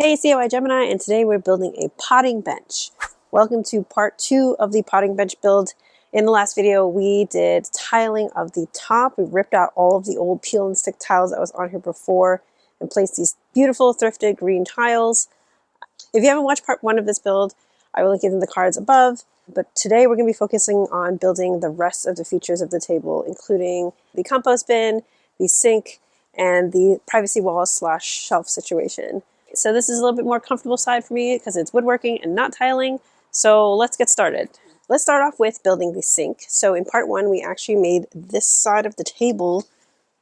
Hey COI Gemini, and today we're building a potting bench. Welcome to part 2 of the potting bench build. In the last video we did tiling of the top. We ripped out all of the old peel and stick tiles that was on here before and placed these beautiful thrifted green tiles. If you haven't watched part 1 of this build, I will link it in the cards above. But today we're going to be focusing on building the rest of the features of the table, including the compost bin, the sink, and the privacy wall / shelf situation. So this is a little bit more comfortable side for me because it's woodworking and not tiling. So let's get started. Let's start off with building the sink. So in part 1, we actually made this side of the table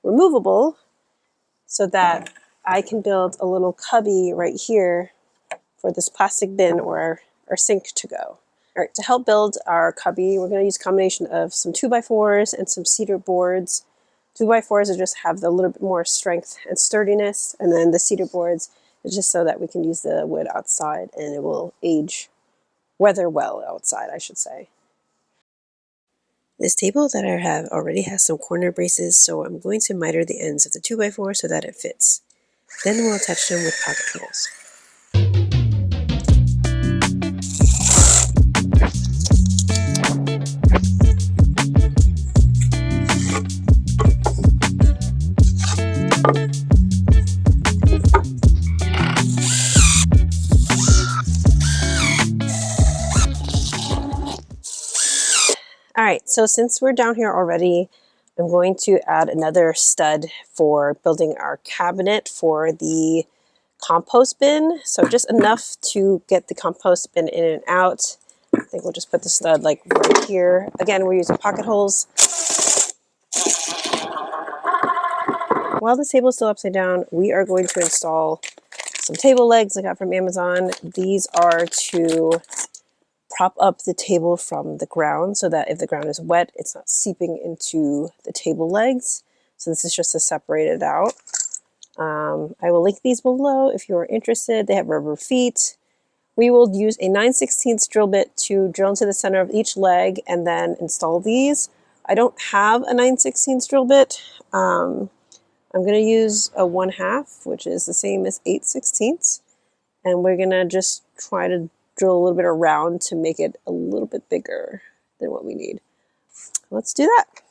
removable so that I can build a little cubby right here for this plastic bin or our sink to go. All right, to help build our cubby, we're going to use a combination of some 2x4s and some cedar boards. 2x4s are just have a little bit more strength and sturdiness, and then the cedar boards is just so that we can use the wood outside and it will weather well outside, I should say. This table that I have already has some corner braces, so I'm going to miter the ends of the 2x4 so that it fits. Then we'll attach them with pocket holes. All right, so since we're down here already, I'm going to add another stud for building our cabinet for the compost bin. So just enough to get the compost bin in and out. I think we'll just put the stud like right here. Again, we're using pocket holes. While the table is still upside down, we are going to install some table legs I got from Amazon. These are to prop up the table from the ground so that if the ground is wet, it's not seeping into the table legs. So this is just to separate it out. I will link these below if you're interested. They have rubber feet. We will use a 9/16 drill bit to drill into the center of each leg and then install these. I don't have a 9/16 drill bit. I'm going to use a 1/2, which is the same as 8/16. And we're going to just try to drill a little bit around to make it a little bit bigger than what we need. Let's do that.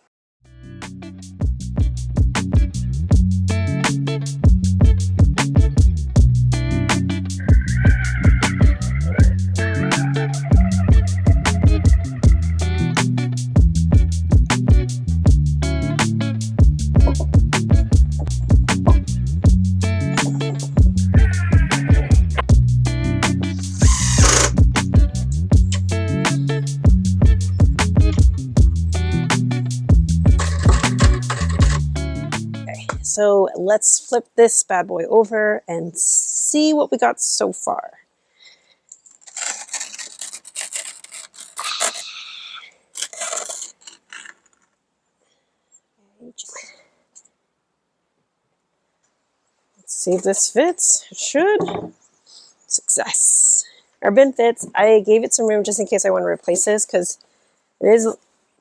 So let's flip this bad boy over and see what we got so far. Let's see if this fits. It should. Success. Our bin fits. I gave it some room just in case I want to replace this because it is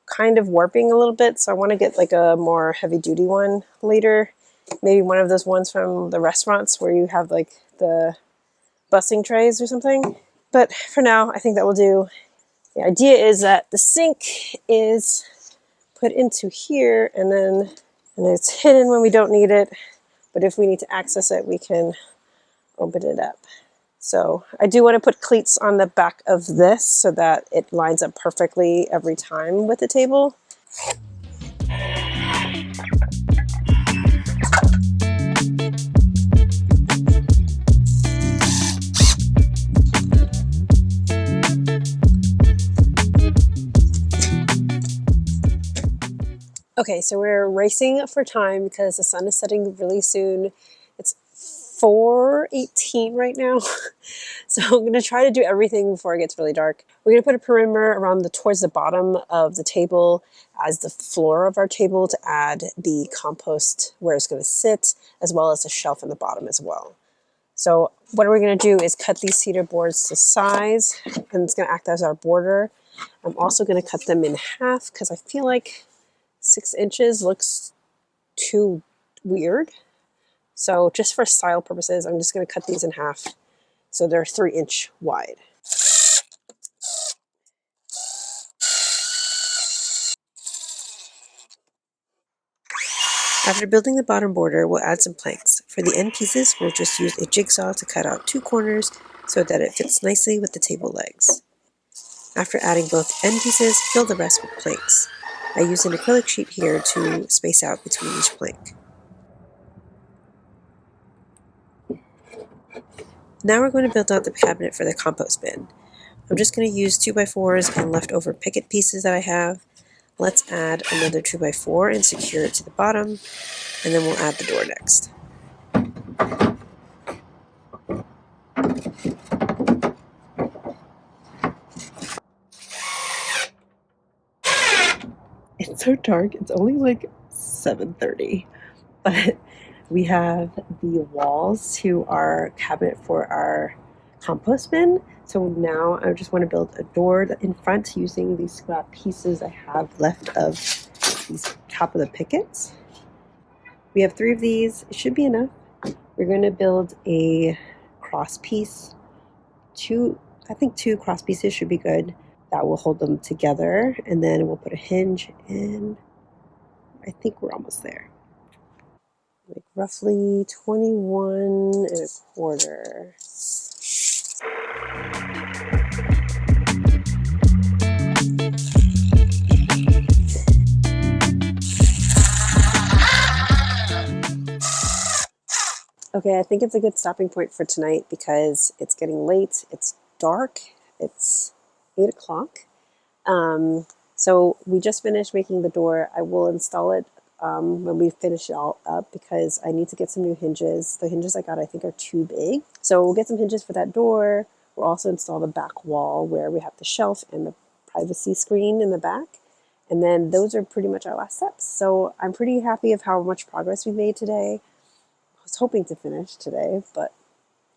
kind of warping a little bit. So I want to get like a more heavy duty one later. Maybe one of those ones from the restaurants where you have like the busing trays or something. But for now, I think that will do. The idea is that the sink is put into here and it's hidden when we don't need it. But if we need to access it, we can open it up. So I do want to put cleats on the back of this so that it lines up perfectly every time with the table. Okay, so we're racing for time because the sun is setting really soon. It's 4:18 right now. So I'm going to try to do everything before it gets really dark. We're going to put a perimeter around towards the bottom of the table as the floor of our table to add the compost where it's going to sit, as well as a shelf in the bottom as well. So what we're going to do is cut these cedar boards to size, and it's going to act as our border. I'm also going to cut them in half because I feel like 6 inches looks too weird. So just for style purposes, I'm just going to cut these in half So they're 3-inch wide. After building the bottom border, we'll add some planks. For the end pieces, we'll just use a jigsaw to cut out 2 corners so that it fits nicely with the table legs. After adding both end pieces, fill the rest with planks. I use an acrylic sheet here to space out between each plank. Now we're going to build out the cabinet for the compost bin. I'm just going to use 2x4s and leftover picket pieces that I have. Let's add another 2x4 and secure it to the bottom, and then we'll add the door next. It's so dark. It's only like 7:30, but we have the walls to our cabinet for our compost bin. So now I just want to build a door in front using these scrap pieces I have left of these top of the pickets. We have 3 of these. It should be enough. We're going to build a cross piece. I think 2 cross pieces should be good. That will hold them together, and then we'll put a hinge in. I think we're almost there. Like roughly 21 1/4. Okay, I think it's a good stopping point for tonight because it's getting late. It's dark. It's 8 o'clock. So we just finished making the door. I will install it when we finish it all up because I need to get some new hinges. The hinges I got I think are too big. So we'll get some hinges for that door. We'll also install the back wall where we have the shelf and the privacy screen in the back. And then those are pretty much our last steps. So I'm pretty happy of how much progress we made today. I was hoping to finish today, but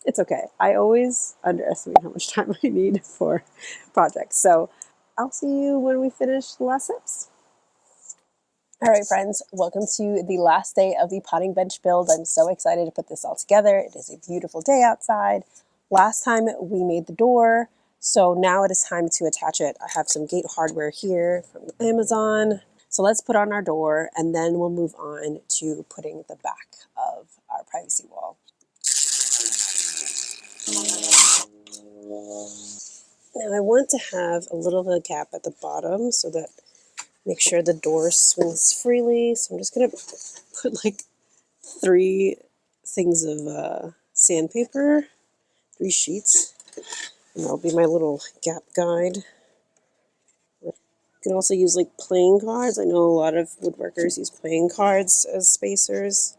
it's okay. I always underestimate how much time I need for projects. So I'll see you when we finish the last steps. All right, friends, welcome to the last day of the potting bench build. I'm so excited to put this all together. It is a beautiful day outside. Last time we made the door, so now it is time to attach it. I have some gate hardware here from Amazon. So let's put on our door and then we'll move on to putting the back of our privacy wall. Now I want to have a little bit of a gap at the bottom so that make sure the door swings freely. So I'm just going to put like 3 things of sandpaper, 3 sheets, and that'll be my little gap guide. You can also use like playing cards. I know a lot of woodworkers use playing cards as spacers.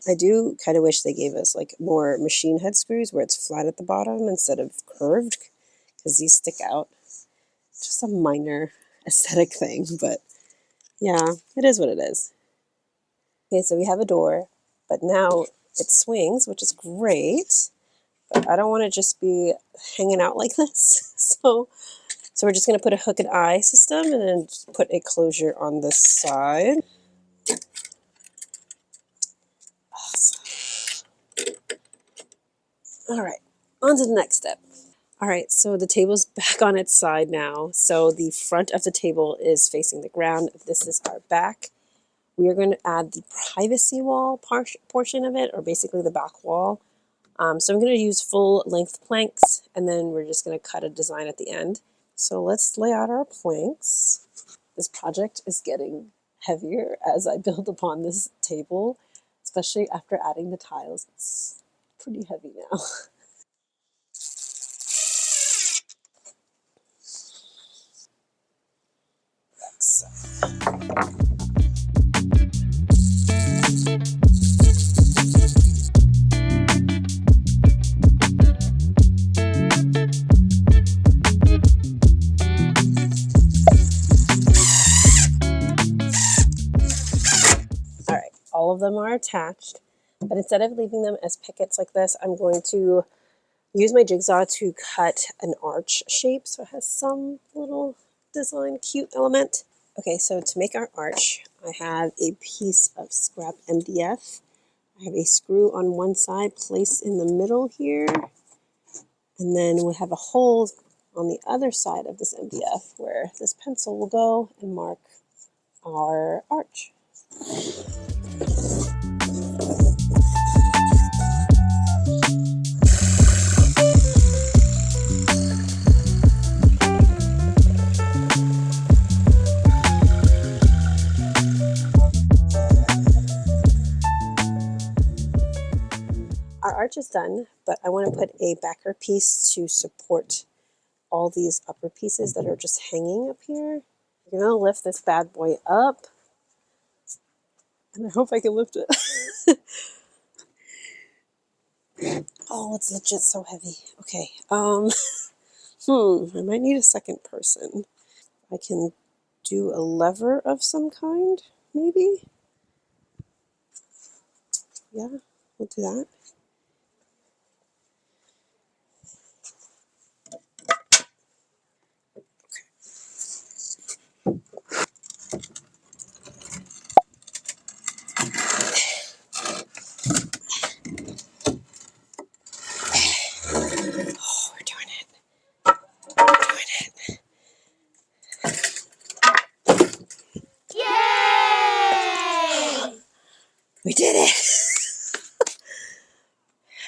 I do kind of wish they gave us like more machine head screws where it's flat at the bottom instead of curved, because these stick out. Just a minor aesthetic thing, but yeah, it is what it is. Okay, so we have a door, but now it swings, which is great, but I don't want to just be hanging out like this. So we're just going to put a hook and eye system and then put a closure on this side. Awesome. All right, on to the next step. All right, so the table's back on its side now. So the front of the table is facing the ground. This is our back. We are going to add the privacy wall portion of it, or basically the back wall. So I'm going to use full length planks, and then we're just going to cut a design at the end. So let's lay out our planks. This project is getting heavier as I build upon this table, especially after adding the tiles. It's pretty heavy now. All right, all of them are attached, but instead of leaving them as pickets like this, I'm going to use my jigsaw to cut an arch shape so it has some little design cute element. Okay, so to make our arch, I have a piece of scrap MDF. I have a screw on one side placed in the middle here. And then we have a hole on the other side of this MDF where this pencil will go and mark our arch. Our arch is done, but I want to put a backer piece to support all these upper pieces that are just hanging up here. I'm going to lift this bad boy up, and I hope I can lift it. Oh, it's legit so heavy. Okay, I might need a second person. I can do a lever of some kind, maybe? Yeah, we'll do that. Oh, we're doing it. We're doing it. Yay! We did it!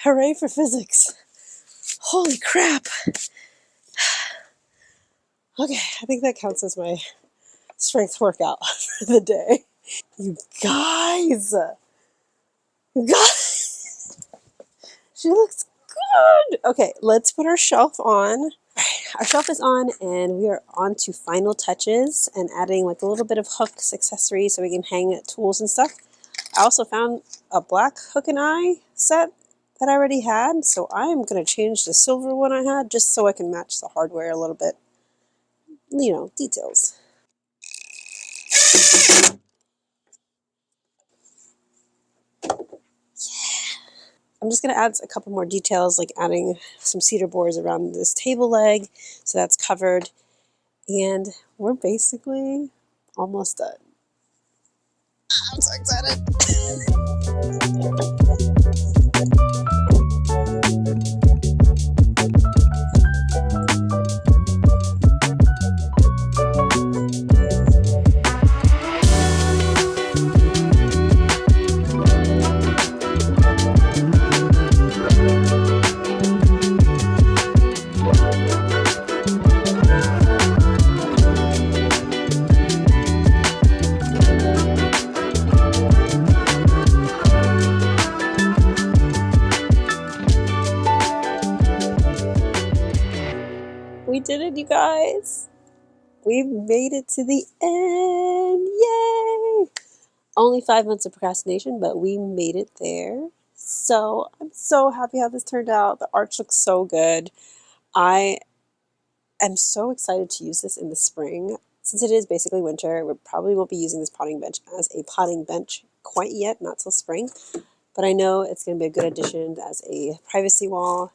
Hooray for physics. Holy crap. Okay, I think that counts as my strength workout for the day. You guys! You guys! She looks good! Okay, let's put our shelf on. Our shelf is on, and we are on to final touches and adding like a little bit of hooks, accessories, so we can hang tools and stuff. I also found a black hook and eye set that I already had, so I'm going to change the silver one I had just so I can match the hardware a little bit. You know, details. I'm just going to add a couple more details, like adding some cedar boards around this table leg, so that's covered. And we're basically almost done. I'm so excited. We did it, you guys. We made it to the end. Yay! Only 5 months of procrastination, but we made it there. So I'm so happy how this turned out. The arch looks so good. I am so excited to use this in the spring. Since it is basically winter, we probably won't be using this potting bench as a potting bench quite yet, not till spring. But I know it's going to be a good addition as a privacy wall.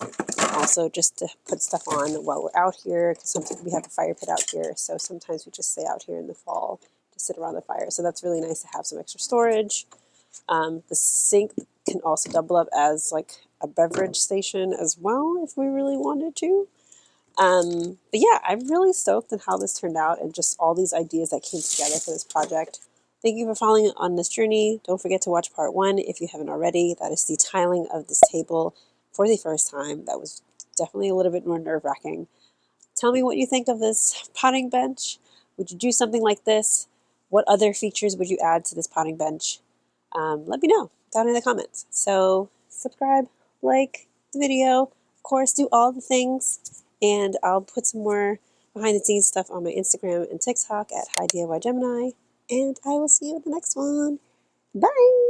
Also, just to put stuff on while we're out here, because sometimes we have a fire pit out here. So sometimes we just stay out here in the fall to sit around the fire. So that's really nice to have some extra storage. The sink can also double up as like a beverage station as well if we really wanted to. But yeah, I'm really stoked on how this turned out and just all these ideas that came together for this project. Thank you for following on this journey. Don't forget to watch part 1 if you haven't already. That is the tiling of this table for the first time. That was definitely a little bit more nerve-wracking. Tell me what you think of this potting bench. Would you do something like this? What other features would you add to this potting bench? Let me know down in the comments. So subscribe, like the video, of course, do all the things. And I'll put some more behind the scenes stuff on my Instagram and TikTok at HiDIYGemini. And I will see you in the next one. Bye!